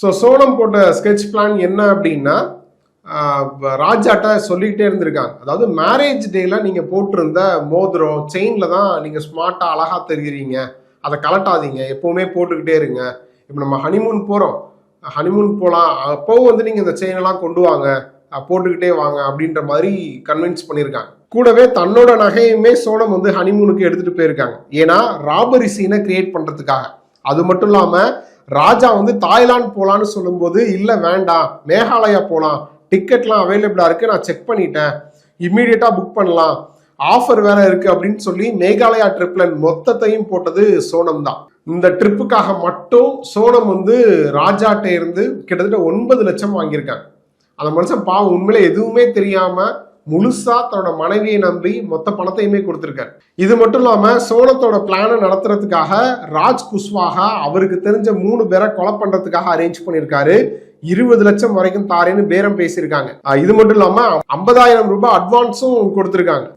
So Sonam போட்ட sketch plan என்ன அப்படின்னா, ராஜாட்ட சொல்லிக்கிட்டே இருந்திருக்காங்க. அதாவது மேரேஜ் டேல நீங்க போட்டிருந்த மோதிரம் செயின்ல தான் நீங்க ஸ்மார்ட்டா அழகா தெரிகிறீங்க, அதை கலட்டாதீங்க, எப்பவுமே போட்டுக்கிட்டே இருங்க. இப்போ நம்ம ஹனிமூன் போறோம், ஹனிமூன் போகலாம், அப்போவும் வந்து நீங்க இந்த செயின் எல்லாம் கொண்டு வாங்க, போட்டுக்கிட்டே வாங்க அப்படின்ற மாதிரி கன்வின்ஸ் பண்ணியிருக்காங்க. கூடவே தன்னோட நகையுமே சோனம் வந்து ஹனிமூனுக்கு எடுத்துட்டு போயிருக்காங்க. ஏன்னா ராபரி சீனை கிரியேட் பண்றதுக்காக. அது மட்டும் இல்லாம ராஜா வந்து தாய்லாந்து போலான்னு சொல்லும்போது இல்ல வேண்டாம், மேகாலயா போலாம், டிக்கெட்லாம் அவைலபிளா இருக்கு, நான் செக் பண்ணிட்டேன், இம்மீடியட்டா புக் பண்ணலாம், ஆஃபர் வேற இருக்கு அப்படின்னு சொல்லி மேகாலயா ட்ரிப்ல மொத்தத்தையும் போட்டது சோனம் தான். இந்த ட்ரிப்புக்காக மட்டும் சோனம் வந்து ராஜாட்ட இருந்து கிட்டத்தட்ட 9 லட்சம் வாங்கியிருக்காங்க. அந்த மனுஷன் பாவம் உண்மையில எதுவுமே தெரியாம முழுசா தன்னோட மனைவியை நம்பி மொத்த பணத்தையுமே கொடுத்திருக்காரு. இது மட்டும் இல்லாம சோனத்தோட பிளானை நடத்துறதுக்காக ராஜ் குஷ்வாஹா அவருக்கு தெரிஞ்ச 3 பேரை கொலை பண்றதுக்காக அரேஞ்ச் பண்ணியிருக்காரு. 20 லட்சம் வரைக்கும் தாரேன்னு பேரம் பேசியிருக்காங்க. இது மட்டும் இல்லாம 50,000 ரூபாய் அட்வான்ஸும் கொடுத்திருக்காங்க.